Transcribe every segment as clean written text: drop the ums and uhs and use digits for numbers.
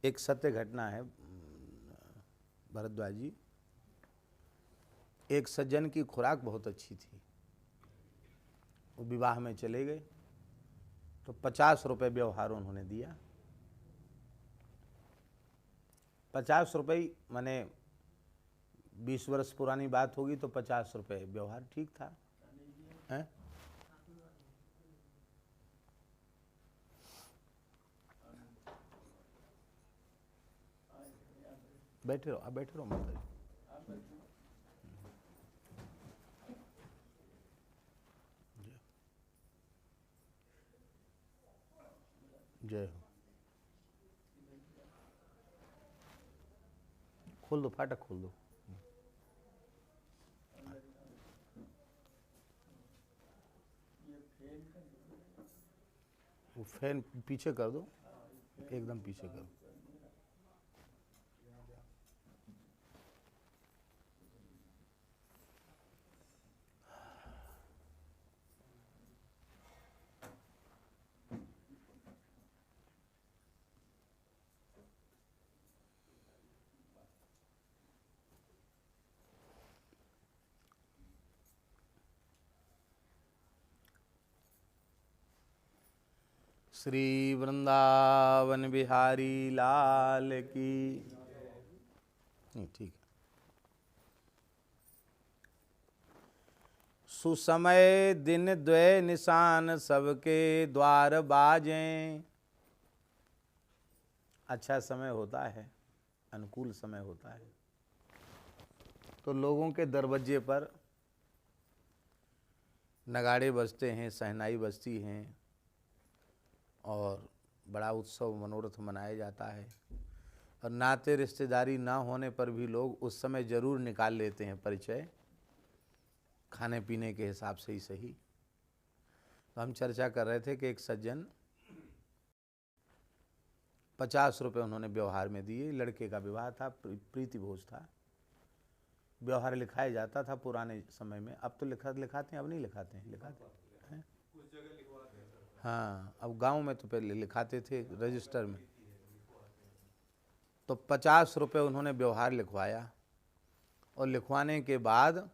एक सत्य घटना है भरद्वाज जी। एक सज्जन की खुराक बहुत अच्छी थी, वो विवाह में चले गए तो 50 रुपये व्यवहार उन्होंने दिया। 50 रुपये माने 20 वर्ष पुरानी बात होगी तो 50 रुपये व्यवहार ठीक था। हैं? बैठे रहो, आप बैठे रहो माता जी। जय हो। खोल दो, फाटक खोल दो। वो फैन पीछे कर दो, एकदम पीछे कर दो। श्री वृंदावन बिहारी लाल की। नहीं, ठीक है। सुसमय दिन द्वय निशान सबके द्वार बाजें। अच्छा समय होता है, अनुकूल समय होता है तो लोगों के दरवाजे पर नगाड़े बजते हैं, शहनाई बजती हैं और बड़ा उत्सव मनोरथ मनाया जाता है। और नाते रिश्तेदारी ना होने पर भी लोग उस समय ज़रूर निकाल लेते हैं परिचय, खाने पीने के हिसाब से ही सही। तो हम चर्चा कर रहे थे कि एक सज्जन 50 रुपये उन्होंने व्यवहार में दिए। लड़के का विवाह था, प्रीति भोज था। व्यवहार लिखाया जाता था पुराने समय में, अब तो लिखाते हैं, अब नहीं लिखाते हैं। कुछ जगह लिखवाते हैं सर। हाँ, अब गांव में तो पहले लिखाते थे रजिस्टर में। तो 50 रुपये उन्होंने व्यवहार लिखवाया और लिखवाने के बाद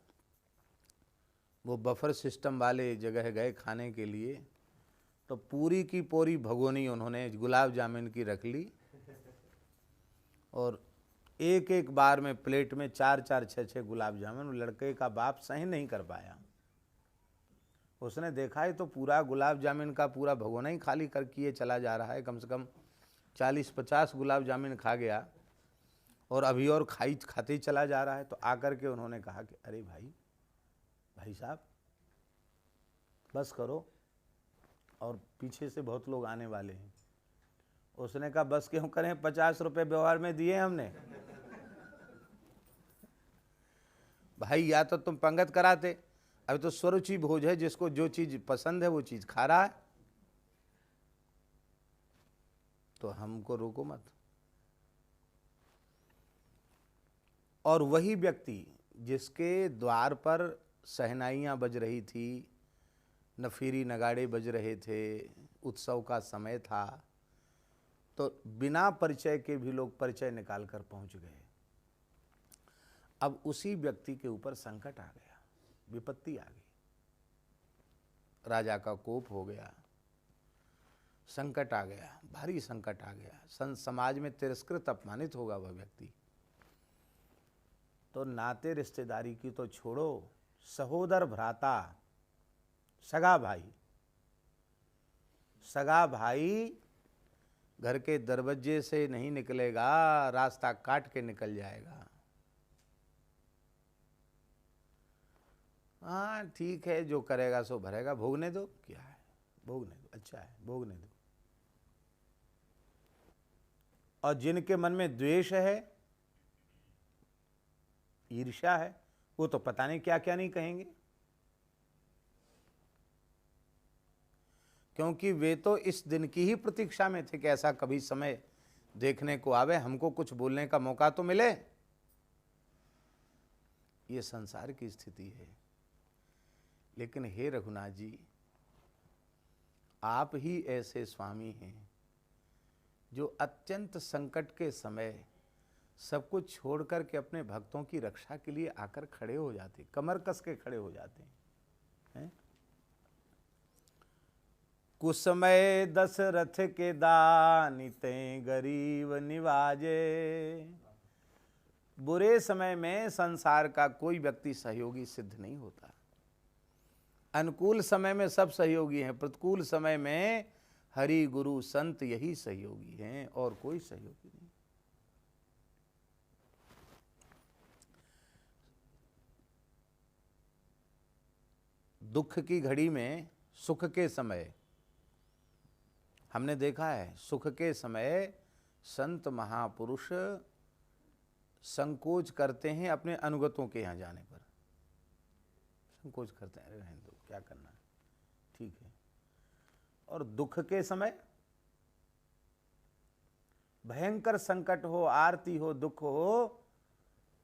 वो बफर सिस्टम वाले जगह गए खाने के लिए, तो पूरी की पूरी भगोनी उन्होंने गुलाब जामुन की रख ली और एक एक बार में प्लेट में 4-4, 6-6 गुलाब जामुन। लड़के का बाप सहन नहीं कर पाया, उसने देखा है तो पूरा गुलाब जामुन का पूरा भगोना ही खाली कर किए चला जा रहा है। कम से कम 40-50 गुलाब जामुन खा गया और अभी और खाते ही चला जा रहा है। तो आकर के उन्होंने कहा कि अरे भाई साहब बस करो, और पीछे से बहुत लोग आने वाले हैं। उसने कहा बस क्यों करें, 50 रुपये व्यवहार में दिए हमने। भाई या तो तुम पंगत कराते, अभी तो स्वरुचि भोज है, जिसको जो चीज पसंद है वो चीज खा रहा है, तो हमको रोको मत। और वही व्यक्ति जिसके द्वार पर शहनाइयाँ बज रही थी, नफीरी नगाड़े बज रहे थे, उत्सव का समय था, तो बिना परिचय के भी लोग परिचय निकाल कर पहुंच गए। अब उसी व्यक्ति के ऊपर संकट आ गया, विपत्ति आ गई, राजा का कोप हो गया, संकट आ गया, भारी संकट आ गया। समाज में तिरस्कृत अपमानित होगा वह व्यक्ति। तो नाते रिश्तेदारी की तो छोड़ो, सहोदर भ्राता, सगा भाई घर के दरवाजे से नहीं निकलेगा, रास्ता काट के निकल जाएगा। हाँ ठीक है, जो करेगा सो भरेगा, भोगने दो, क्या है, भोगने दो, अच्छा है, भोगने दो। और जिनके मन में द्वेष है, ईर्ष्या है, वो तो पता नहीं क्या क्या नहीं कहेंगे, क्योंकि वे तो इस दिन की ही प्रतीक्षा में थे कि ऐसा कभी समय देखने को आवे, हमको कुछ बोलने का मौका तो मिले। ये संसार की स्थिति है। लेकिन हे रघुनाथ जी, आप ही ऐसे स्वामी हैं जो अत्यंत संकट के समय सब कुछ छोड़ करके अपने भक्तों की रक्षा के लिए आकर खड़े हो जाते, कमर कस के खड़े हो जाते हैं। कुसमय दशरथ के दानी ते गरीब निवाजे। बुरे समय में संसार का कोई व्यक्ति सहयोगी सिद्ध नहीं होता। अनुकूल समय में सब सहयोगी हैं, प्रतिकूल समय में हरि गुरु संत यही सहयोगी हैं और कोई सहयोगी नहीं। दुख की घड़ी में, सुख के समय हमने देखा है, सुख के समय संत महापुरुष संकोच करते हैं अपने अनुगतों के यहाँ जाने पर, संकोच करते हैं, अरे रहने दो, क्या करना है, ठीक है। और दुख के समय भयंकर संकट हो, आरती हो, दुख हो,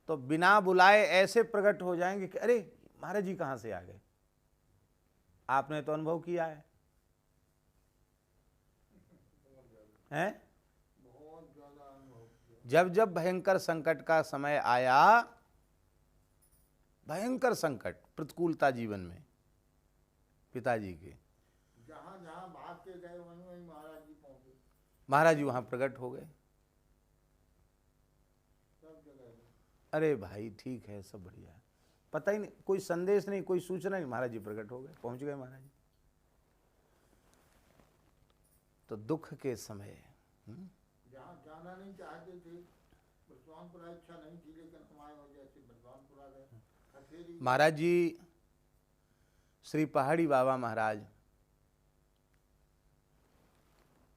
तो बिना बुलाए ऐसे प्रकट हो जाएंगे कि अरे महाराज जी कहाँ से आ गए। आपने तो अनुभव किया है, हैं? जब जब भयंकर संकट का समय आया, भयंकर संकट, प्रतिकूलता जीवन में पिताजी के, जहां जहां भाग के गए वहीं वहीं महाराज जी पहुंचे, महाराज जी वहां प्रकट हो गए। सब जगह। अरे भाई ठीक है, सब बढ़िया है, पता ही नहीं, कोई संदेश नहीं, कोई सूचना नहीं, महाराज जी प्रकट हो गए, पहुंच गए महाराज जी। तो दुख के समय जहाँ जाना नहीं चाहते थे, बलवानपुरा इच्छा नहीं थी, लेकिन हमारे वजह से बलवानपुरा गए। महाराज जी श्री पहाड़ी बाबा महाराज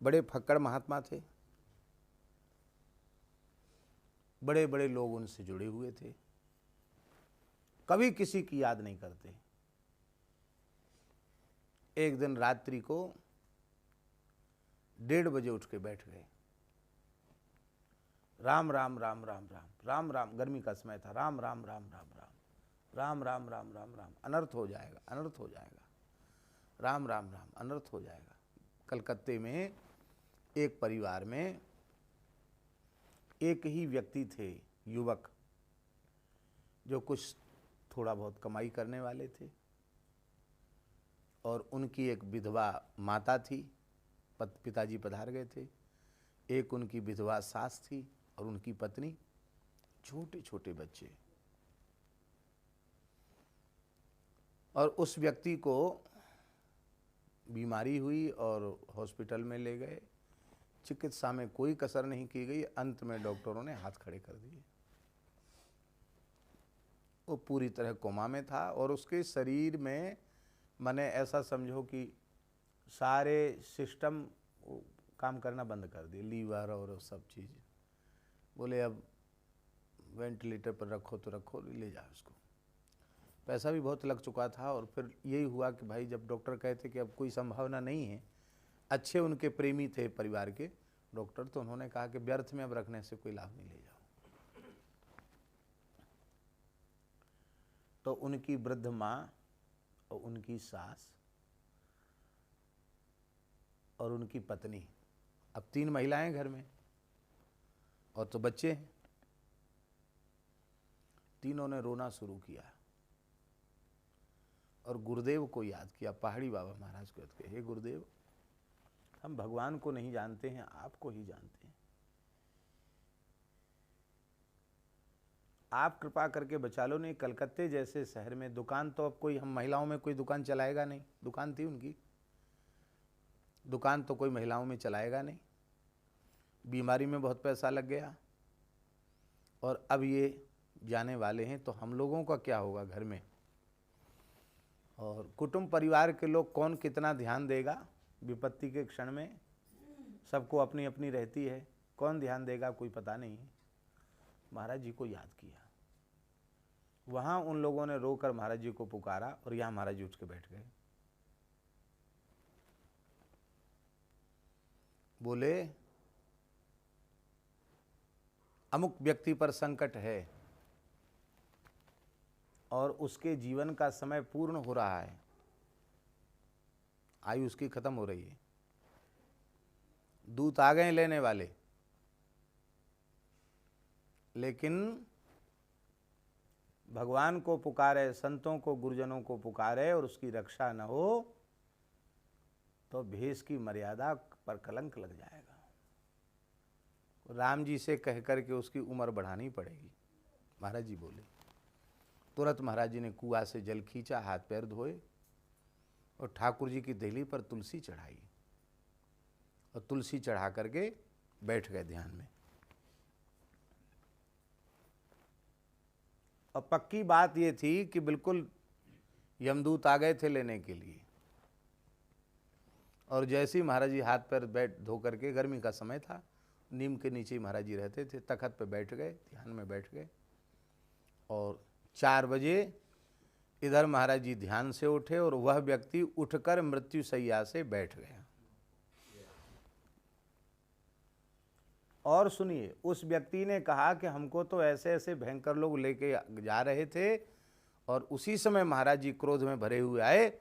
बड़े फक्कड़ महात्मा थे, बड़े बड़े लोग उनसे जुड़े हुए थे, कभी किसी की याद नहीं करते। एक दिन रात्रि को 1:30 बजे उठ के बैठ गए, राम राम राम राम राम राम राम, गर्मी का समय था, राम राम राम राम राम राम राम राम राम राम, अनर्थ हो जाएगा, अनर्थ हो जाएगा, राम राम राम, अनर्थ हो जाएगा। कलकत्ते में एक परिवार में एक ही व्यक्ति थे, युवक, जो कुछ थोड़ा बहुत कमाई करने वाले थे, और उनकी एक विधवा माता थी, पिताजी पधार गए थे, एक उनकी विधवा सास थी और उनकी पत्नी, छोटे छोटे बच्चे। और उस व्यक्ति को बीमारी हुई और हॉस्पिटल में ले गए, चिकित्सा में कोई कसर नहीं की गई, अंत में डॉक्टरों ने हाथ खड़े कर दिए। वो पूरी तरह कोमा में था और उसके शरीर में, माने ऐसा समझो कि सारे सिस्टम काम करना बंद कर दिए, लीवर और सब चीज़। बोले अब वेंटिलेटर पर रखो तो रखो, ले जाओ उसको। पैसा भी बहुत लग चुका था और फिर यही हुआ कि भाई जब डॉक्टर कहते कि अब कोई संभावना नहीं है, अच्छे उनके प्रेमी थे परिवार के डॉक्टर, तो उन्होंने कहा कि व्यर्थ में अब रखने से कोई लाभ नहीं, ले जाओ। तो उनकी वृद्ध माँ और उनकी सास और उनकी पत्नी, अब 3 महिलाएं घर में और तो बच्चे हैं, तीनों ने रोना शुरू किया और गुरुदेव को याद किया, पहाड़ी बाबा महाराज को याद किया, हे गुरुदेव, हम भगवान को नहीं जानते हैं, आपको ही जानते हैं, आप कृपा करके बचा लो। नहीं, कलकत्ते जैसे शहर में दुकान तो अब कोई, हम महिलाओं में कोई दुकान चलाएगा नहीं, दुकान थी उनकी, दुकान तो कोई महिलाओं में चलाएगा नहीं, बीमारी में बहुत पैसा लग गया और अब ये जाने वाले हैं, तो हम लोगों का क्या होगा घर में। और कुटुंब परिवार के लोग कौन कितना ध्यान देगा विपत्ति के क्षण में, सबको अपनी अपनी रहती है, कौन ध्यान देगा कोई पता नहीं है। महाराज जी को याद किया, वहाँ उन लोगों ने रोकर महाराज जी को पुकारा और यहाँ महाराज जी उठ के बैठ गए। बोले अमुक व्यक्ति पर संकट है और उसके जीवन का समय पूर्ण हो रहा है, आयु उसकी खत्म हो रही है, दूत आ गए लेने वाले, लेकिन भगवान को पुकारे, संतों को, गुरुजनों को पुकारे और उसकी रक्षा न हो तो भेष की मर्यादा पर कलंक लग जाएगा। राम जी से कह कर के उसकी उम्र बढ़ानी पड़ेगी। महाराज जी बोले। तुरंत महाराज जी ने कुआं से जल खींचा, हाथ पैर धोए और ठाकुर जी की देहली पर तुलसी चढ़ाई और तुलसी चढ़ा करके बैठ गए ध्यान में। और पक्की बात ये थी कि बिल्कुल यमदूत आ गए थे लेने के लिए। और जैसे ही महाराज जी हाथ पैर बैठ धो करके, गर्मी का समय था, नीम के नीचे ही महाराज जी रहते थे, तखत पे बैठ गए, ध्यान में बैठ गए। और 4 बजे इधर महाराज जी ध्यान से उठे और वह व्यक्ति उठकर मृत्यु शैया से बैठ गया। और सुनिए, उस व्यक्ति ने कहा कि हमको तो ऐसे ऐसे भयंकर लोग लेके जा रहे थे, और उसी समय महाराज जी क्रोध में भरे हुए आए,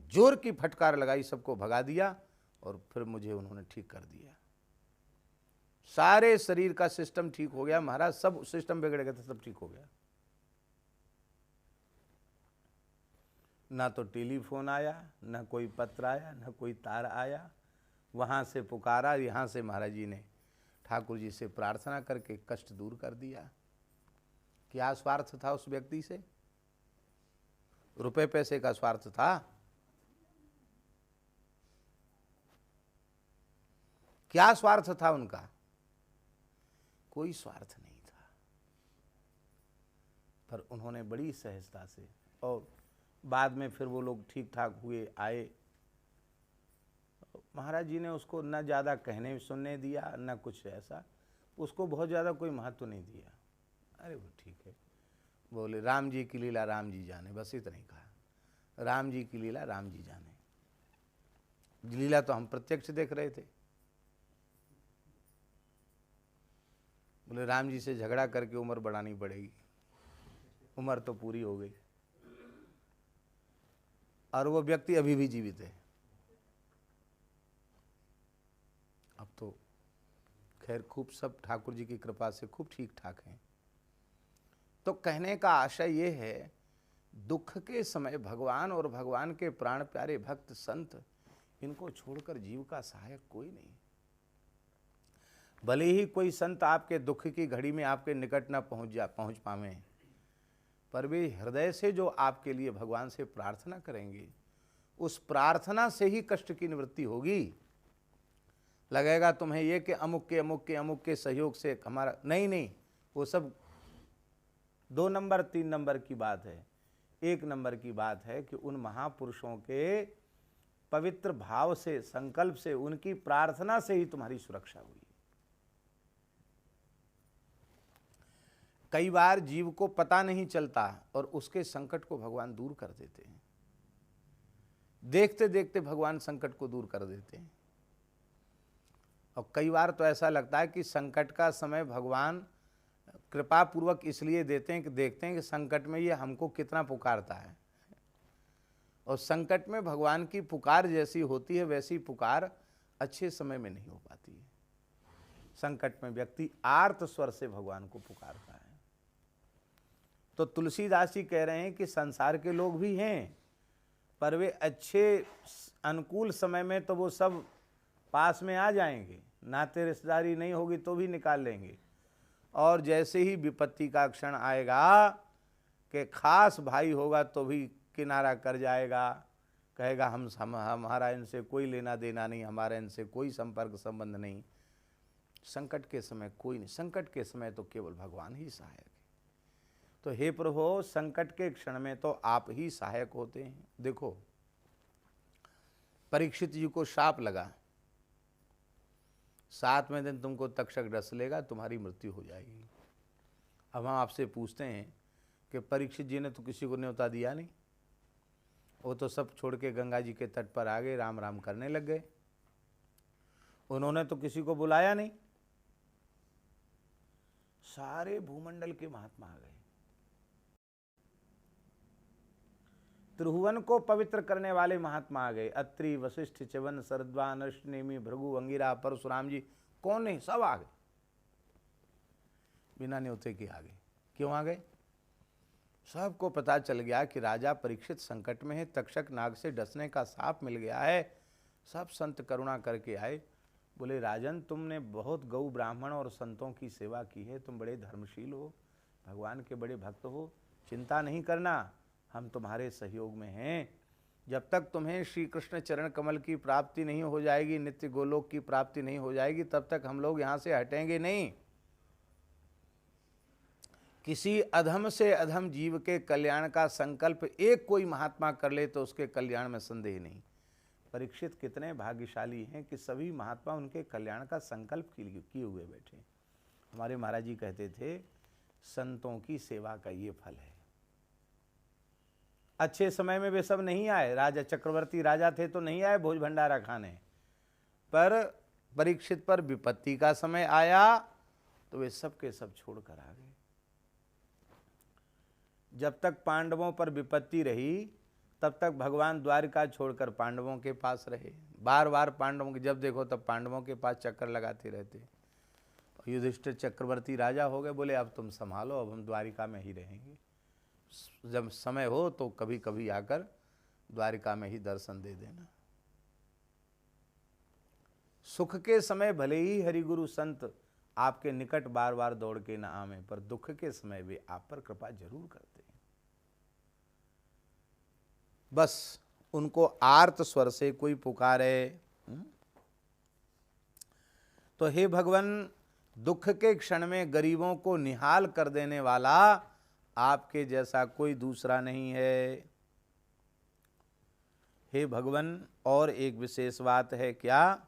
जोर की फटकार लगाई, सबको भगा दिया और फिर मुझे उन्होंने ठीक कर दिया। सारे शरीर का सिस्टम ठीक हो गया महाराज, सब सिस्टम बिगड़ गए थे, सब ठीक हो गया। ना तो टेलीफोन आया, ना कोई पत्र आया, ना कोई तार आया। वहाँ से पुकारा, यहाँ से महाराज जी ने ठाकुर जी से प्रार्थना करके कष्ट दूर कर दिया। क्या स्वार्थ था उस व्यक्ति से? रुपए पैसे का स्वार्थ था? क्या स्वार्थ था उनका? कोई स्वार्थ नहीं था। पर उन्होंने बड़ी सहजता से, और बाद में फिर वो लोग ठीक ठाक हुए, आए। महाराज जी ने उसको न ज़्यादा कहने सुनने दिया, न कुछ ऐसा, उसको बहुत ज़्यादा कोई महत्व नहीं दिया। अरे वो ठीक है, बोले राम जी की लीला राम जी जाने, बस इतना ही कहा। राम जी की लीला राम जी जाने, लीला तो हम प्रत्यक्ष देख रहे थे। बोले राम जी से झगड़ा करके उम्र बढ़ानी पड़ेगी, उम्र तो पूरी हो गई। और वो व्यक्ति अभी भी जीवित है। अब तो खैर खूब सब ठाकुर जी की कृपा से खूब ठीक ठाक हैं। तो कहने का आशय ये है, दुख के समय भगवान और भगवान के प्राण प्यारे भक्त संत, इनको छोड़कर जीव का सहायक कोई नहीं। भले ही कोई संत आपके दुख की घड़ी में आपके निकट न पहुंच पावे, पर वे हृदय से जो आपके लिए भगवान से प्रार्थना करेंगे, उस प्रार्थना से ही कष्ट की निवृत्ति होगी। लगेगा तुम्हें ये कि अमुक के सहयोग से हमारा, नहीं, वो सब 2 नंबर 3 नंबर की बात है। 1 नंबर की बात है कि उन महापुरुषों के पवित्र भाव से, संकल्प से, उनकी प्रार्थना से ही तुम्हारी सुरक्षा हुई। कई बार जीव को पता नहीं चलता और उसके संकट को भगवान दूर कर देते हैं। देखते देखते भगवान संकट को दूर कर देते हैं। और कई बार तो ऐसा लगता है कि संकट का समय भगवान कृपा पूर्वक इसलिए देते हैं कि देखते हैं कि संकट में ये हमको कितना पुकारता है। और संकट में भगवान की पुकार जैसी होती है, वैसी पुकार अच्छे समय में नहीं हो पाती है। संकट में व्यक्ति आर्त स्वर से भगवान को पुकारता है। तो तुलसीदास जी कह रहे हैं कि संसार के लोग भी हैं, पर वे अच्छे अनुकूल समय में तो वो सब पास में आ जाएंगे, नाते रिश्तेदारी नहीं होगी तो भी निकाल लेंगे। और जैसे ही विपत्ति का क्षण आएगा कि खास भाई होगा तो भी किनारा कर जाएगा, कहेगा हमारा इनसे कोई लेना देना नहीं, हमारा इनसे कोई संपर्क संबंध नहीं। संकट के समय कोई नहीं, संकट के समय तो केवल भगवान ही सहायक है। तो हे प्रभु, संकट के क्षण में तो आप ही सहायक होते हैं। देखो, परीक्षित जी को शाप लगा, 7वें दिन तुमको तक्षक डस लेगा, तुम्हारी मृत्यु हो जाएगी। अब हम आपसे पूछते हैं कि परीक्षित जी ने तो किसी को न्योता दिया नहीं, वो तो सब छोड़ के गंगा जी के तट पर आ गए, राम राम करने लग गए। उन्होंने तो किसी को बुलाया नहीं, सारे भूमंडल के महात्मा आ गए। त्रिभुवन को पवित्र करने वाले महात्मा आ गए। अत्रि, वशिष्ठ, च्यवन, शरद्वान, नेमि, भृगु, अंगिरा, परशुराम जी, कौन नहीं, सब आ गए, बिना न्योते के आ गए। क्यों आ गए? सबको पता चल गया कि राजा परीक्षित संकट में है, तक्षक नाग से डसने का साप मिल गया है। सब संत करुणा करके आए, बोले राजन तुमने बहुत गौ ब्राह्मण और संतों की सेवा की है, तुम बड़े धर्मशील हो, भगवान के बड़े भक्त हो, चिंता नहीं करना, हम तुम्हारे सहयोग में हैं। जब तक तुम्हें श्री कृष्ण चरण कमल की प्राप्ति नहीं हो जाएगी, नित्य गोलोक की प्राप्ति नहीं हो जाएगी, तब तक हम लोग यहाँ से हटेंगे नहीं। किसी अधम से अधम जीव के कल्याण का संकल्प एक कोई महात्मा कर ले तो उसके कल्याण में संदेह नहीं। परीक्षित कितने भाग्यशाली हैं कि सभी महात्मा उनके कल्याण का संकल्प किए हुए बैठे। हमारे महाराज जी कहते थे, संतों की सेवा का ये फल है। अच्छे समय में वे सब नहीं आए, राजा चक्रवर्ती राजा थे तो नहीं आए भोज भंडारा खाने, पर परीक्षित पर विपत्ति का समय आया तो वे सब के सब छोड़कर आ गए। जब तक पांडवों पर विपत्ति रही तब तक भगवान द्वारिका छोड़कर पांडवों के पास रहे। बार बार पांडवों के जब देखो तब पांडवों के पास चक्कर लगाते रहते। युधिष्ठिर चक्रवर्ती राजा हो गए, बोले अब तुम संभालो, अब हम द्वारिका में ही रहेंगे, जब समय हो तो कभी कभी आकर द्वारिका में ही दर्शन दे देना। सुख के समय भले ही हरिगुरु संत आपके निकट बार बार दौड़ के न आवे, पर दुख के समय वे आप पर कृपा जरूर करते हैं। बस उनको आर्त स्वर से कोई पुकारे तो हे भगवान, दुख के क्षण में गरीबों को निहाल कर देने वाला आपके जैसा कोई दूसरा नहीं है। हे भगवान, और एक विशेष बात है, क्या?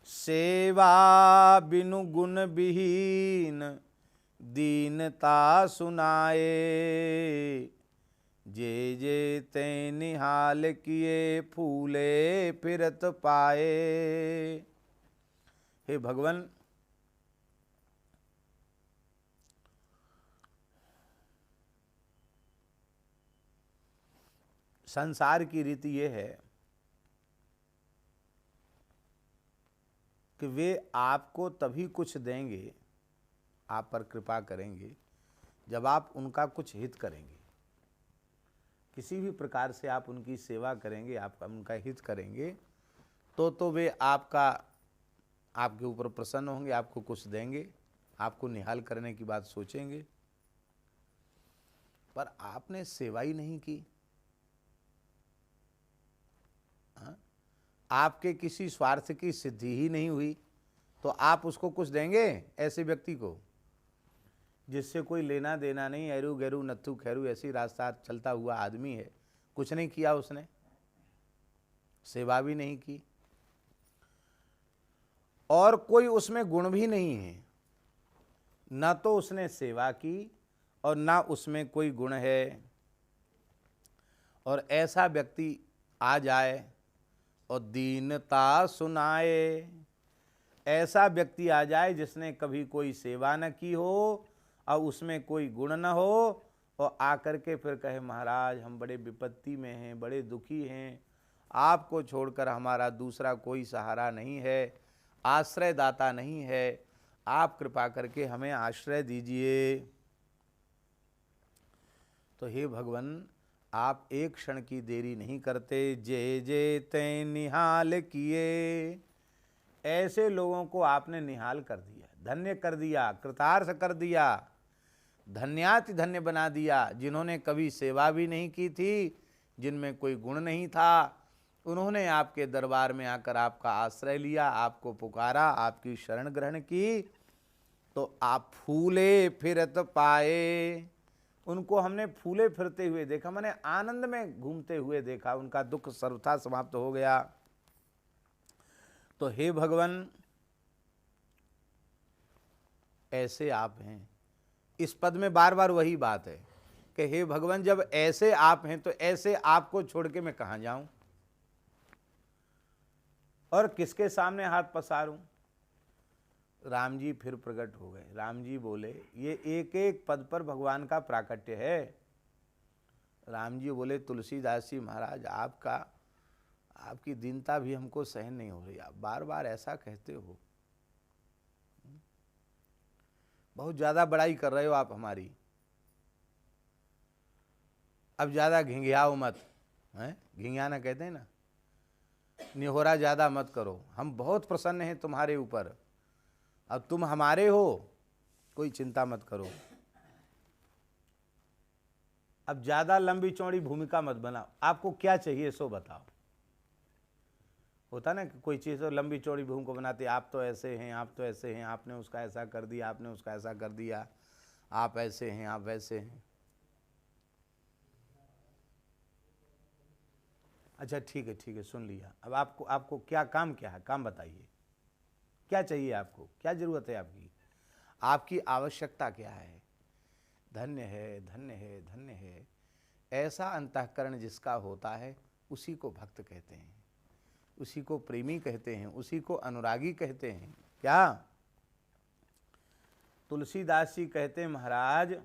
सेवा बिनु गुण विहीन दीनता सुनाए, जे जे ते निहाल किए फूले फिरत पाए। हे भगवान, संसार की रीति ये है कि वे आपको तभी कुछ देंगे, आप पर कृपा करेंगे, जब आप उनका कुछ हित करेंगे। किसी भी प्रकार से आप उनकी सेवा करेंगे, आप उनका हित करेंगे, तो वे आपके ऊपर प्रसन्न होंगे, आपको कुछ देंगे, आपको निहाल करने की बात सोचेंगे। पर आपने सेवा ही नहीं की, आपके किसी स्वार्थ की सिद्धि ही नहीं हुई, तो आप उसको कुछ देंगे? ऐसे व्यक्ति को जिससे कोई लेना देना नहीं, एरू गैरू नत्थु खैरू ऐसी रास्ता चलता हुआ आदमी है, कुछ नहीं किया उसने, सेवा भी नहीं की, और कोई उसमें गुण भी नहीं है, ना तो उसने सेवा की और ना उसमें कोई गुण है। और ऐसा व्यक्ति आ जाए और दीनता सुनाए, ऐसा व्यक्ति आ जाए जिसने कभी कोई सेवा न की हो और उसमें कोई गुण न हो, और आकर के फिर कहे महाराज हम बड़े विपत्ति में हैं, बड़े दुखी हैं, आपको छोड़कर हमारा दूसरा कोई सहारा नहीं है, आश्रयदाता नहीं है, आप कृपा करके हमें आश्रय दीजिए। तो हे भगवान, आप एक क्षण की देरी नहीं करते, जे जे ते निहाल किए, ऐसे लोगों को आपने निहाल कर दिया, धन्य कर दिया, कृतार्थ कर दिया, धन्याति धन्य बना दिया। जिन्होंने कभी सेवा भी नहीं की थी, जिनमें कोई गुण नहीं था, उन्होंने आपके दरबार में आकर आपका आश्रय लिया, आपको पुकारा, आपकी शरण ग्रहण की, तो आप फूले फिरत पाए। उनको हमने फूले फिरते हुए देखा, माने आनंद में घूमते हुए देखा, उनका दुख सर्वथा समाप्त हो गया। तो हे भगवान, ऐसे आप हैं। इस पद में बार बार वही बात है कि हे भगवान, जब ऐसे आप हैं तो ऐसे आपको छोड़ के मैं कहाँ जाऊं और किसके सामने हाथ पसारूं। राम जी फिर प्रकट हो गए। राम जी बोले, ये एक एक पद पर भगवान का प्राकट्य है। राम जी बोले तुलसीदास जी महाराज आपकी दीनता भी हमको सहन नहीं हो रही, आप बार बार ऐसा कहते हो, बहुत ज्यादा बड़ाई कर रहे हो आप हमारी, अब ज्यादा घिंघियाओ मत, हैं घिंघियाना कहते हैं ना, निहोरा ज्यादा मत करो, हम बहुत प्रसन्न हैं तुम्हारे ऊपर, अब तुम हमारे हो, कोई चिंता मत करो, अब ज्यादा लंबी चौड़ी भूमिका मत बनाओ, आपको क्या चाहिए सो बताओ। होता ना कि कोई चीज़ लंबी चौड़ी भूमिका बनाते, आप तो ऐसे हैं, आप तो ऐसे हैं, आपने उसका ऐसा कर दिया, आपने उसका ऐसा कर दिया, आप ऐसे हैं, आप वैसे हैं। अच्छा ठीक है सुन लिया, अब आपको क्या काम, क्या है काम बताइए, क्या चाहिए आपको, क्या जरूरत है आपकी, आपकी आवश्यकता क्या है। धन्य है धन्य है धन्य है, ऐसा अंतःकरण जिसका होता है उसी को भक्त कहते हैं, उसी को प्रेमी कहते हैं, उसी को अनुरागी कहते हैं। क्या तुलसीदास जी कहते हैं महाराज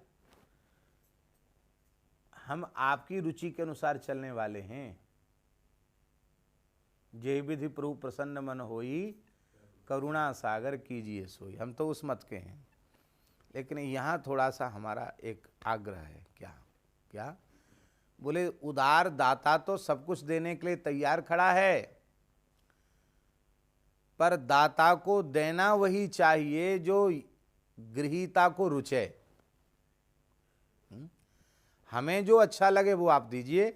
हम आपकी रुचि के अनुसार चलने वाले हैं, जे विधि प्रभु प्रसन्न मन होई, करुणा सागर कीजिए सोई, हम तो उस मत के हैं। लेकिन यहाँ थोड़ा सा हमारा एक आग्रह है, क्या बोले उदार दाता तो सब कुछ देने के लिए तैयार खड़ा है, पर दाता को देना वही चाहिए जो गृहीता को रुचे, हमें जो अच्छा लगे वो आप दीजिए।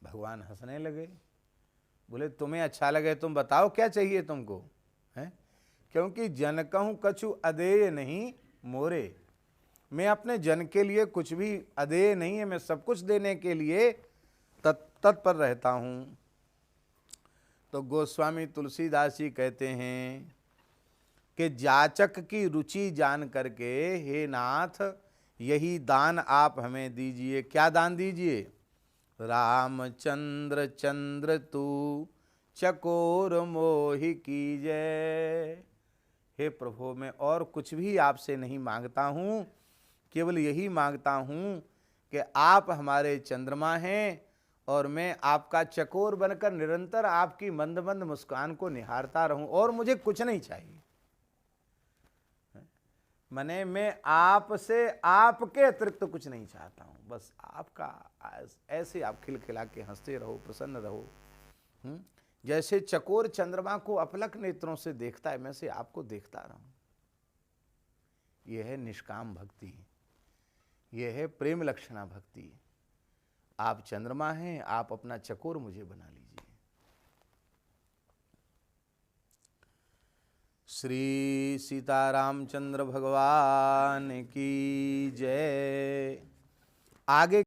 भगवान हंसने लगे, बोले तुम्हें अच्छा लगे तुम बताओ क्या चाहिए तुमको, हैं? क्योंकि जन कहूँ कछु अदेय नहीं मोरे, मैं अपने जन के लिए कुछ भी अदेय नहीं है, मैं सब कुछ देने के लिए तत्पर रहता हूँ। तो गोस्वामी तुलसीदास जी कहते हैं कि जाचक की रुचि जान करके हे नाथ यही दान आप हमें दीजिए। क्या दान दीजिए? रामचंद्र चंद्र तू चकोर मोहि कीजय। हे प्रभु मैं और कुछ भी आपसे नहीं मांगता हूँ, केवल यही मांगता हूँ कि आप हमारे चंद्रमा हैं और मैं आपका चकोर बनकर निरंतर आपकी मंद मंद मुस्कान को निहारता रहूं, और मुझे कुछ नहीं चाहिए। मने मैं आपसे आपके अतिरिक्त तो कुछ नहीं चाहता हूं, बस आपका ऐसे आप खिलखिला के हंसते रहो, प्रसन्न रहो। जैसे चकोर चंद्रमा को अपलक नेत्रों से देखता है, मैं से आपको देखता रहूं। यह है निष्काम भक्ति, यह है प्रेम लक्षणा भक्ति। आप चंद्रमा हैं, आप अपना चकोर मुझे बना लीजिए। श्री सीतारामचंद्र भगवान की जय। आगे